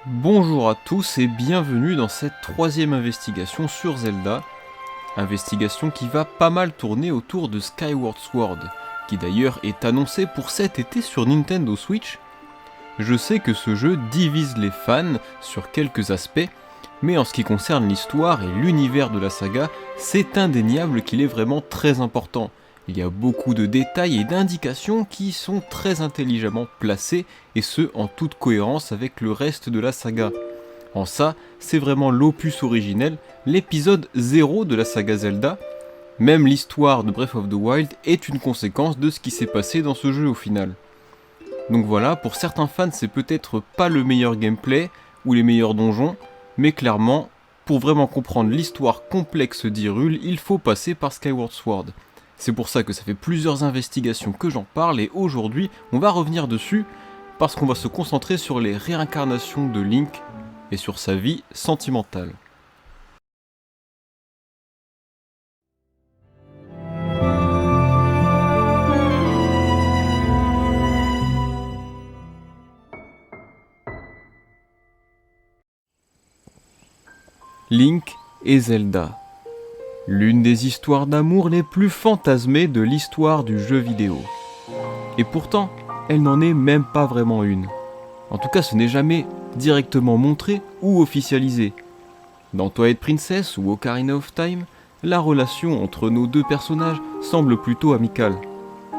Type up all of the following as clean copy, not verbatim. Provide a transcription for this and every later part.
Bonjour à tous et bienvenue dans cette troisième investigation sur Zelda. Investigation qui va pas mal tourner autour de Skyward Sword, qui d'ailleurs est annoncé pour cet été sur Nintendo Switch. Je sais que ce jeu divise les fans sur quelques aspects, mais en ce qui concerne l'histoire et l'univers de la saga, c'est indéniable qu'il est vraiment très important. Il y a beaucoup de détails et d'indications qui sont très intelligemment placés, et ce en toute cohérence avec le reste de la saga. En ça, c'est vraiment l'opus originel, l'épisode 0 de la saga Zelda. Même l'histoire de Breath of the Wild est une conséquence de ce qui s'est passé dans ce jeu au final. Donc voilà, pour certains fans c'est peut-être pas le meilleur gameplay ou les meilleurs donjons, mais clairement, pour vraiment comprendre l'histoire complexe d'Hyrule, il faut passer par Skyward Sword. C'est pour ça que ça fait plusieurs investigations que j'en parle et aujourd'hui on va revenir dessus parce qu'on va se concentrer sur les réincarnations de Link et sur sa vie sentimentale. Link et Zelda. L'une des histoires d'amour les plus fantasmées de l'histoire du jeu vidéo. Et pourtant, elle n'en est même pas vraiment une. En tout cas, ce n'est jamais directement montré ou officialisé. Dans Twilight Princess ou Ocarina of Time, la relation entre nos deux personnages semble plutôt amicale.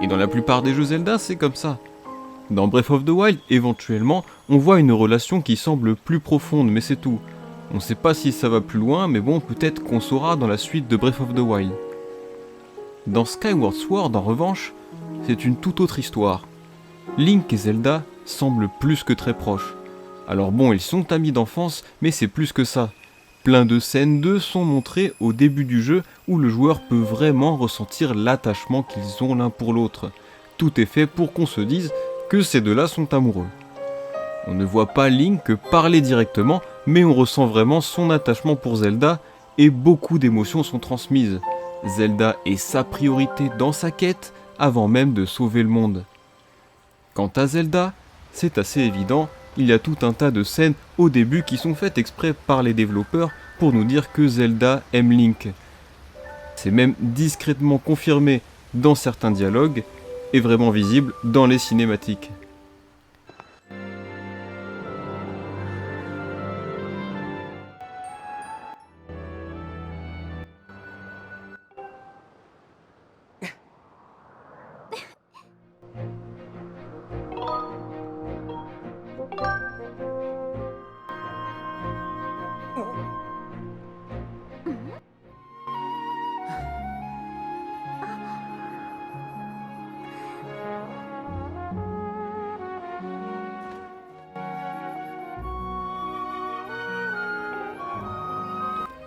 Et dans la plupart des jeux Zelda, c'est comme ça. Dans Breath of the Wild, éventuellement, on voit une relation qui semble plus profonde, mais c'est tout. On sait pas si ça va plus loin, mais bon, peut-être qu'on saura dans la suite de Breath of the Wild. Dans Skyward Sword, en revanche, c'est une toute autre histoire. Link et Zelda semblent plus que très proches. Alors bon, ils sont amis d'enfance, mais c'est plus que ça. Plein de scènes d'eux sont montrées au début du jeu où le joueur peut vraiment ressentir l'attachement qu'ils ont l'un pour l'autre. Tout est fait pour qu'on se dise que ces deux-là sont amoureux. On ne voit pas Link parler directement, mais on ressent vraiment son attachement pour Zelda et beaucoup d'émotions sont transmises. Zelda est sa priorité dans sa quête avant même de sauver le monde. Quant à Zelda, c'est assez évident, il y a tout un tas de scènes au début qui sont faites exprès par les développeurs pour nous dire que Zelda aime Link. C'est même discrètement confirmé dans certains dialogues et vraiment visible dans les cinématiques.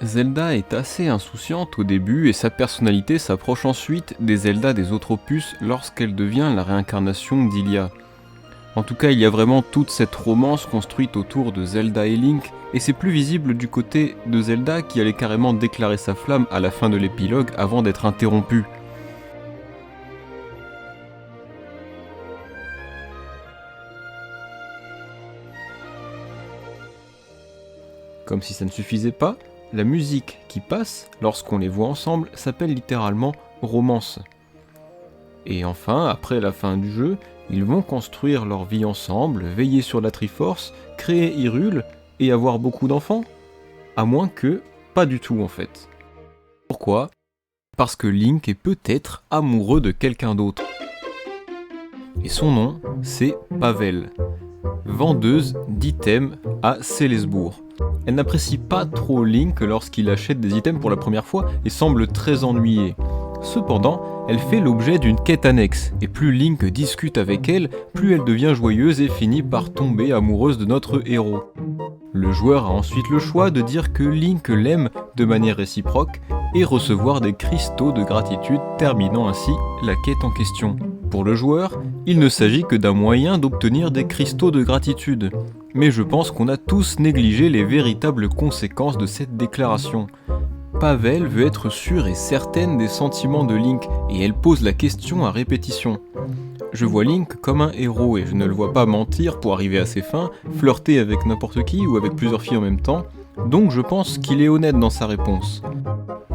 Zelda est assez insouciante au début et sa personnalité s'approche ensuite des Zelda des autres opus lorsqu'elle devient la réincarnation d'Hylia. En tout cas, il y a vraiment toute cette romance construite autour de Zelda et Link, et c'est plus visible du côté de Zelda qui allait carrément déclarer sa flamme à la fin de l'épilogue avant d'être interrompue. Comme si ça ne suffisait pas, la musique qui passe lorsqu'on les voit ensemble s'appelle littéralement romance. Et enfin, après la fin du jeu, ils vont construire leur vie ensemble, veiller sur la Triforce, créer Hyrule et avoir beaucoup d'enfants. À moins que, pas du tout en fait. Pourquoi ? Parce que Link est peut-être amoureux de quelqu'un d'autre. Et son nom, c'est Pavel, vendeuse d'items à Célesbourg. Elle n'apprécie pas trop Link lorsqu'il achète des items pour la première fois et semble très ennuyée. Cependant, elle fait l'objet d'une quête annexe, et plus Link discute avec elle, plus elle devient joyeuse et finit par tomber amoureuse de notre héros. Le joueur a ensuite le choix de dire que Link l'aime de manière réciproque et recevoir des cristaux de gratitude, terminant ainsi la quête en question. Pour le joueur, il ne s'agit que d'un moyen d'obtenir des cristaux de gratitude. Mais je pense qu'on a tous négligé les véritables conséquences de cette déclaration. Pavel veut être sûre et certaine des sentiments de Link, et elle pose la question à répétition. Je vois Link comme un héros et je ne le vois pas mentir pour arriver à ses fins, flirter avec n'importe qui ou avec plusieurs filles en même temps, donc je pense qu'il est honnête dans sa réponse.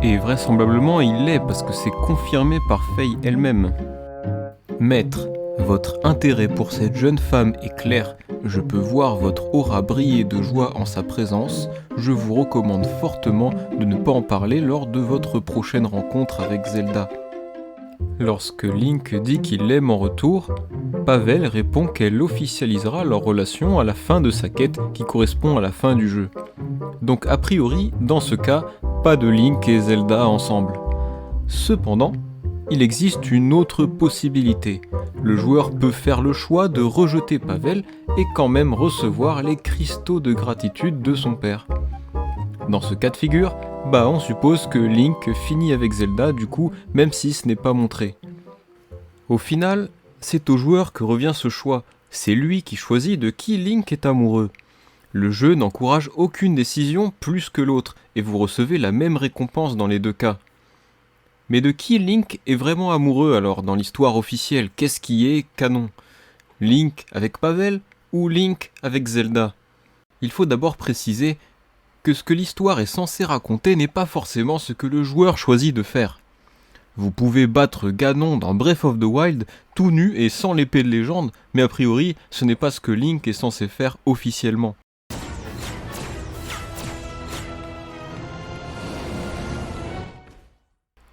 Et vraisemblablement il l'est parce que c'est confirmé par Faye elle-même. Maître, votre intérêt pour cette jeune femme est clair, je peux voir votre aura briller de joie en sa présence, je vous recommande fortement de ne pas en parler lors de votre prochaine rencontre avec Zelda. Lorsque Link dit qu'il l'aime en retour, Pavel répond qu'elle officialisera leur relation à la fin de sa quête qui correspond à la fin du jeu. Donc a priori, dans ce cas, pas de Link et Zelda ensemble. Cependant, il existe une autre possibilité. Le joueur peut faire le choix de rejeter Pavel et quand même recevoir les cristaux de gratitude de son père. Dans ce cas de figure, on suppose que Link finit avec Zelda du coup, même si ce n'est pas montré. Au final, c'est au joueur que revient ce choix, c'est lui qui choisit de qui Link est amoureux. Le jeu n'encourage aucune décision plus que l'autre, et vous recevez la même récompense dans les deux cas. Mais de qui Link est vraiment amoureux alors dans l'histoire officielle? Qu'est-ce qui est canon? Link avec Pavel ou Link avec Zelda? Il faut d'abord préciser que ce que l'histoire est censée raconter n'est pas forcément ce que le joueur choisit de faire. Vous pouvez battre Ganon dans Breath of the Wild tout nu et sans l'épée de légende, mais a priori ce n'est pas ce que Link est censé faire officiellement.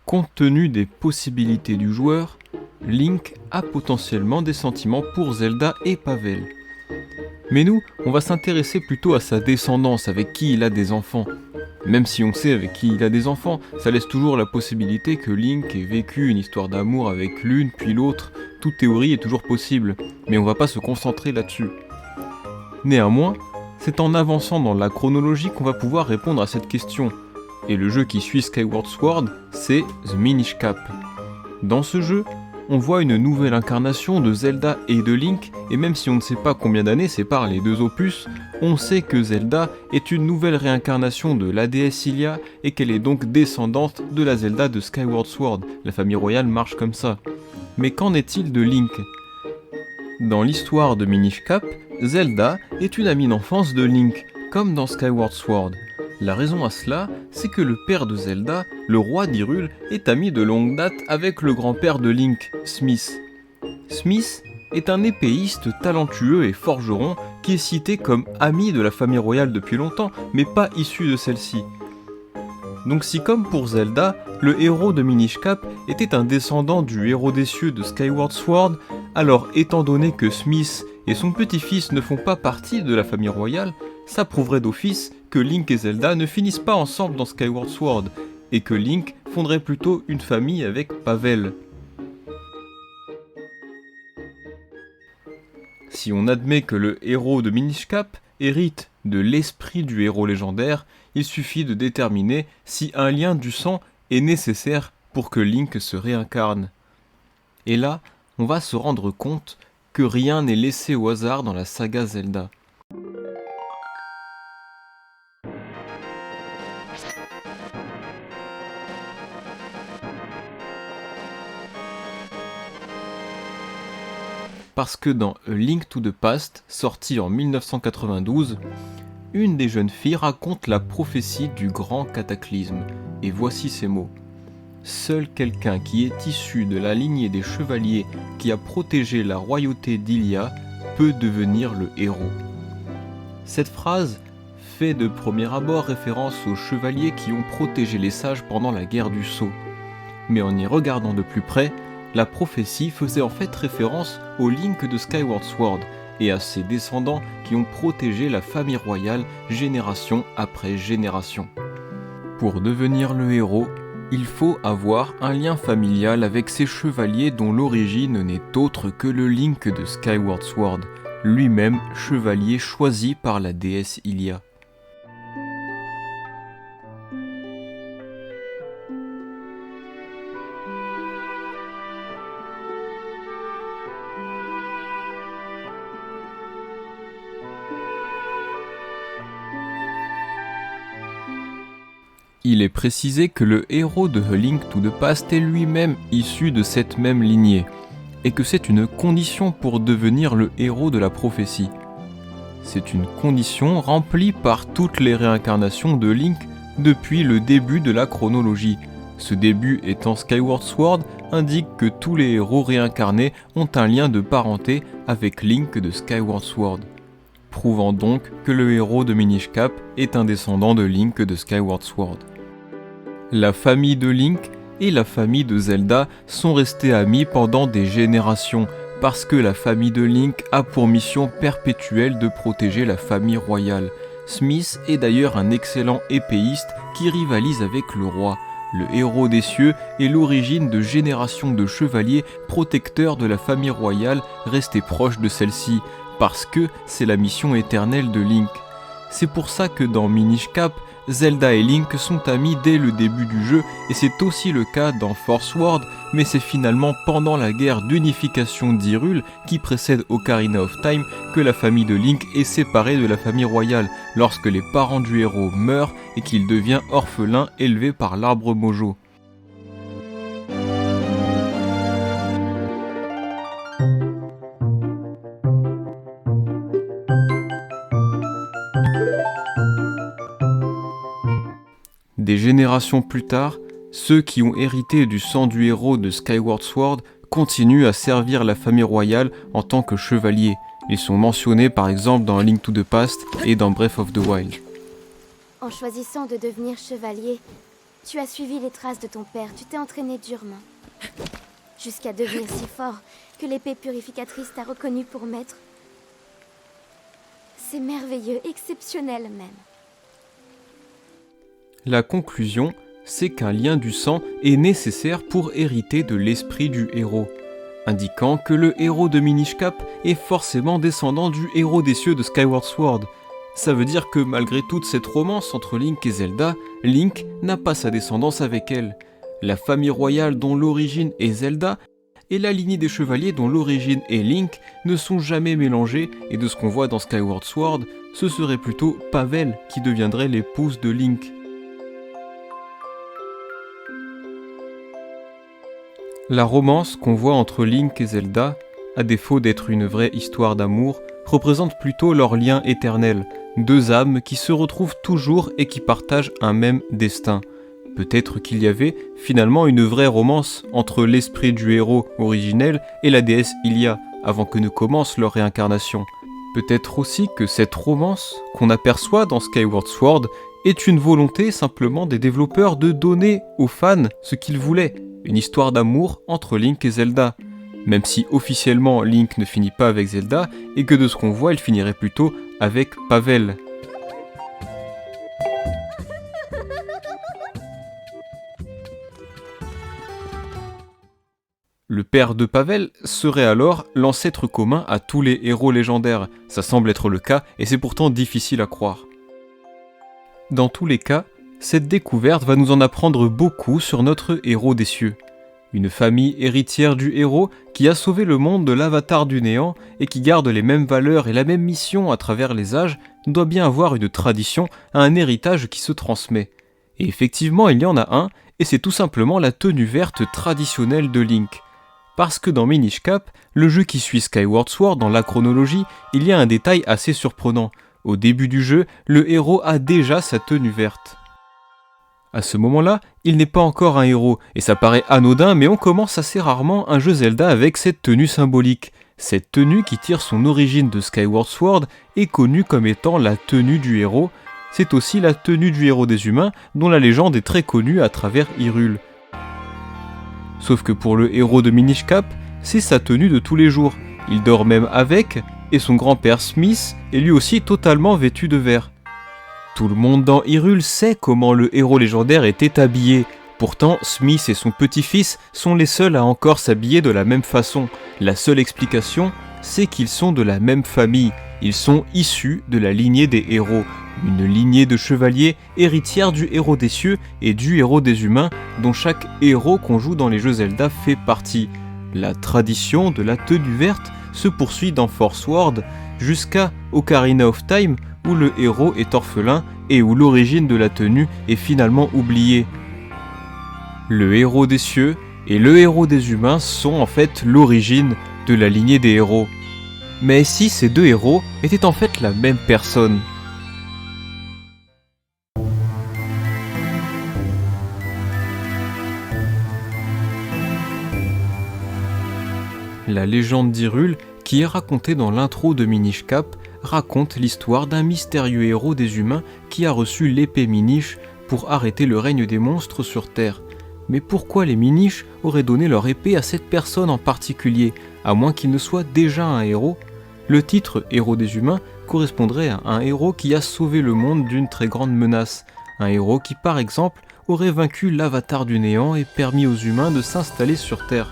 Compte tenu des possibilités du joueur, Link a potentiellement des sentiments pour Zelda et Pavel. Mais nous, on va s'intéresser plutôt à sa descendance, avec qui il a des enfants. Même si on sait avec qui il a des enfants, ça laisse toujours la possibilité que Link ait vécu une histoire d'amour avec l'une puis l'autre. Toute théorie est toujours possible, mais on va pas se concentrer là-dessus. Néanmoins, c'est en avançant dans la chronologie qu'on va pouvoir répondre à cette question. Et le jeu qui suit Skyward Sword, c'est The Minish Cap. Dans ce jeu, on voit une nouvelle incarnation de Zelda et de Link, et même si on ne sait pas combien d'années séparent les deux opus, on sait que Zelda est une nouvelle réincarnation de la déesse Hylia, et qu'elle est donc descendante de la Zelda de Skyward Sword. La famille royale marche comme ça. Mais qu'en est-il de Link? Dans l'histoire de Minish Cap, Zelda est une amie d'enfance de Link, comme dans Skyward Sword. La raison à cela, c'est que le père de Zelda, le roi d'Hyrule, est ami de longue date avec le grand-père de Link, Smith. Smith est un épéiste talentueux et forgeron qui est cité comme ami de la famille royale depuis longtemps, mais pas issu de celle-ci. Donc si comme pour Zelda, le héros de Minish Cap était un descendant du héros des cieux de Skyward Sword, alors étant donné que Smith et son petit-fils ne font pas partie de la famille royale, ça prouverait d'office que Link et Zelda ne finissent pas ensemble dans Skyward Sword, et que Link fonderait plutôt une famille avec Pavel. Si on admet que le héros de Minish Cap hérite de l'esprit du héros légendaire, il suffit de déterminer si un lien du sang est nécessaire pour que Link se réincarne. Et là, on va se rendre compte que rien n'est laissé au hasard dans la saga Zelda. Parce que dans A Link to the Past, sorti en 1992, une des jeunes filles raconte la prophétie du grand cataclysme, et voici ces mots. Seul quelqu'un qui est issu de la lignée des chevaliers qui a protégé la royauté d'Hylia peut devenir le héros. Cette phrase fait de premier abord référence aux chevaliers qui ont protégé les sages pendant la guerre du Sceau. Mais en y regardant de plus près, la prophétie faisait en fait référence au Link de Skyward Sword et à ses descendants qui ont protégé la famille royale génération après génération. Pour devenir le héros, il faut avoir un lien familial avec ces chevaliers dont l'origine n'est autre que le Link de Skyward Sword, lui-même chevalier choisi par la déesse Hylia. Il est précisé que le héros de A Link to the Past est lui-même issu de cette même lignée. et que c'est une condition pour devenir le héros de la prophétie. C'est une condition remplie par toutes les réincarnations de Link depuis le début de la chronologie. Ce début étant Skyward Sword indique que tous les héros réincarnés ont un lien de parenté avec Link de Skyward Sword, prouvant donc que le héros de Minish Cap est un descendant de Link de Skyward Sword. La famille de Link et la famille de Zelda sont restés amis pendant des générations, parce que la famille de Link a pour mission perpétuelle de protéger la famille royale. Smith est d'ailleurs un excellent épéiste qui rivalise avec le roi. Le héros des cieux est l'origine de générations de chevaliers protecteurs de la famille royale restés proches de celle-ci, parce que c'est la mission éternelle de Link. C'est pour ça que dans Minish Cap, Zelda et Link sont amis dès le début du jeu, et c'est aussi le cas dans Force World, mais c'est finalement pendant la guerre d'unification d'Hyrule, qui précède Ocarina of Time, que la famille de Link est séparée de la famille royale, lorsque les parents du héros meurent et qu'il devient orphelin élevé par l'arbre Mojo. Des générations plus tard, ceux qui ont hérité du sang du héros de Skyward Sword continuent à servir la famille royale en tant que chevaliers. Ils sont mentionnés par exemple dans Link to the Past et dans Breath of the Wild. En choisissant de devenir chevalier, tu as suivi les traces de ton père, tu t'es entraîné durement. Jusqu'à devenir si fort que l'épée purificatrice t'a reconnu pour maître. C'est merveilleux, exceptionnel même. La conclusion, c'est qu'un lien du sang est nécessaire pour hériter de l'esprit du héros, indiquant que le héros de Minish Cap est forcément descendant du héros des cieux de Skyward Sword. Ça veut dire que malgré toute cette romance entre Link et Zelda, Link n'a pas sa descendance avec elle. La famille royale dont l'origine est Zelda et la lignée des chevaliers dont l'origine est Link ne sont jamais mélangées, et de ce qu'on voit dans Skyward Sword, ce serait plutôt Pavel qui deviendrait l'épouse de Link. La romance qu'on voit entre Link et Zelda, à défaut d'être une vraie histoire d'amour, représente plutôt leur lien éternel, deux âmes qui se retrouvent toujours et qui partagent un même destin. Peut-être qu'il y avait finalement une vraie romance entre l'esprit du héros originel et la déesse Hylia, avant que ne commence leur réincarnation. Peut-être aussi que cette romance, qu'on aperçoit dans Skyward Sword, est une volonté simplement des développeurs de donner aux fans ce qu'ils voulaient, une histoire d'amour entre Link et Zelda. Même si officiellement Link ne finit pas avec Zelda, et que de ce qu'on voit, il finirait plutôt avec Pavel. Le père de Pavel serait alors l'ancêtre commun à tous les héros légendaires. Ça semble être le cas, et c'est pourtant difficile à croire. Dans tous les cas, cette découverte va nous en apprendre beaucoup sur notre héros des cieux. Une famille héritière du héros qui a sauvé le monde de l'avatar du néant et qui garde les mêmes valeurs et la même mission à travers les âges doit bien avoir une tradition, un héritage qui se transmet. Et effectivement, il y en a un, et c'est tout simplement la tenue verte traditionnelle de Link. Parce que dans Minish Cap, le jeu qui suit Skyward Sword dans la chronologie, il y a un détail assez surprenant. Au début du jeu, le héros a déjà sa tenue verte. À ce moment-là, il n'est pas encore un héros, et ça paraît anodin, mais on commence assez rarement un jeu Zelda avec cette tenue symbolique. Cette tenue qui tire son origine de Skyward Sword est connue comme étant la tenue du héros. C'est aussi la tenue du héros des humains, dont la légende est très connue à travers Hyrule. Sauf que pour le héros de Minish Cap, c'est sa tenue de tous les jours. Il dort même avec, et son grand-père Smith est lui aussi totalement vêtu de vert. Tout le monde dans Hyrule sait comment le héros légendaire était habillé. Pourtant, Smith et son petit-fils sont les seuls à encore s'habiller de la même façon. La seule explication, c'est qu'ils sont de la même famille. Ils sont issus de la lignée des héros. Une lignée de chevaliers héritière du héros des cieux et du héros des humains, dont chaque héros qu'on joue dans les jeux Zelda fait partie. La tradition de la tenue verte se poursuit dans Force World jusqu'à Ocarina of Time, où le héros est orphelin et où l'origine de la tenue est finalement oubliée. Le héros des cieux et le héros des humains sont en fait l'origine de la lignée des héros. Mais si ces deux héros étaient en fait la même personne? La légende d'Hyrule, qui est racontée dans l'intro de Minish Cap, raconte l'histoire d'un mystérieux héros des humains qui a reçu l'épée Minish pour arrêter le règne des monstres sur Terre. Mais pourquoi les Minish auraient donné leur épée à cette personne en particulier, à moins qu'il ne soit déjà un héros? Le titre Héros des humains correspondrait à un héros qui a sauvé le monde d'une très grande menace. Un héros qui, par exemple, aurait vaincu l'avatar du néant et permis aux humains de s'installer sur Terre.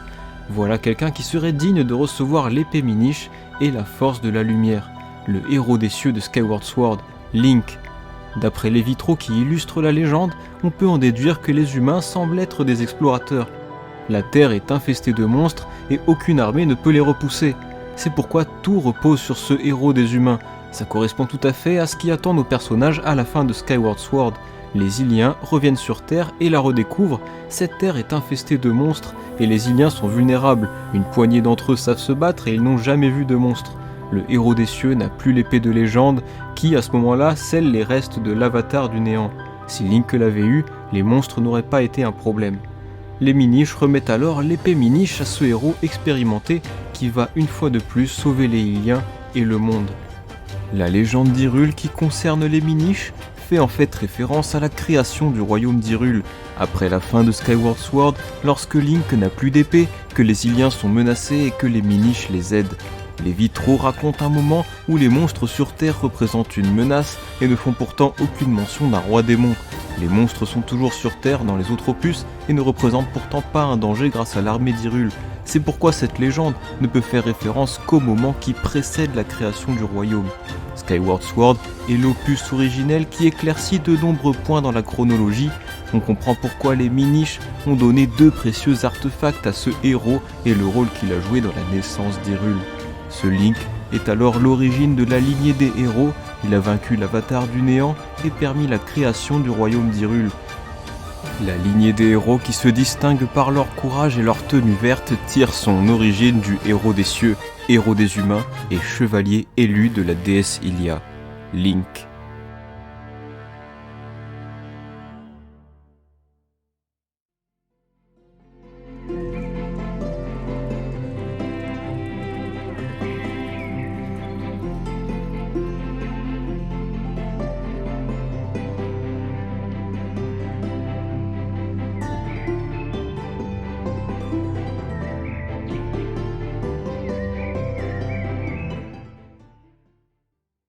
Voilà quelqu'un qui serait digne de recevoir l'épée Minish et la force de la lumière, le héros des cieux de Skyward Sword, Link. D'après les vitraux qui illustrent la légende, on peut en déduire que les humains semblent être des explorateurs. La Terre est infestée de monstres et aucune armée ne peut les repousser. C'est pourquoi tout repose sur ce héros des humains. Ça correspond tout à fait à ce qui attend nos personnages à la fin de Skyward Sword. Les Hyliens reviennent sur Terre et la redécouvrent. Cette Terre est infestée de monstres et les Hyliens sont vulnérables. Une poignée d'entre eux savent se battre et ils n'ont jamais vu de monstres. Le héros des cieux n'a plus l'épée de légende qui, à ce moment-là, scelle les restes de l'avatar du néant. Si Link l'avait eu, les monstres n'auraient pas été un problème. Les Minish remettent alors l'épée Minish à ce héros expérimenté qui va une fois de plus sauver les Hyliens et le monde. La légende d'Hyrule qui concerne les Minish fait en fait référence à la création du royaume d'Hyrule, après la fin de Skyward Sword, lorsque Link n'a plus d'épée, que les Hyliens sont menacés et que les Minish les aident. Les vitraux racontent un moment où les monstres sur Terre représentent une menace et ne font pourtant aucune mention d'un roi démon. Les monstres sont toujours sur Terre dans les autres opus et ne représentent pourtant pas un danger grâce à l'armée d'Hyrule. C'est pourquoi cette légende ne peut faire référence qu'au moment qui précède la création du royaume. Skyward Sword est l'opus originel qui éclaircit de nombreux points dans la chronologie. On comprend pourquoi les Minish ont donné 2 précieux artefacts à ce héros et le rôle qu'il a joué dans la naissance d'Hyrule. Ce Link est alors l'origine de la lignée des héros, il a vaincu l'avatar du néant et permis la création du royaume d'Hyrule. La lignée des héros qui se distinguent par leur courage et leur tenue verte tire son origine du héros des cieux, héros des humains et chevalier élu de la déesse Hylia, Link.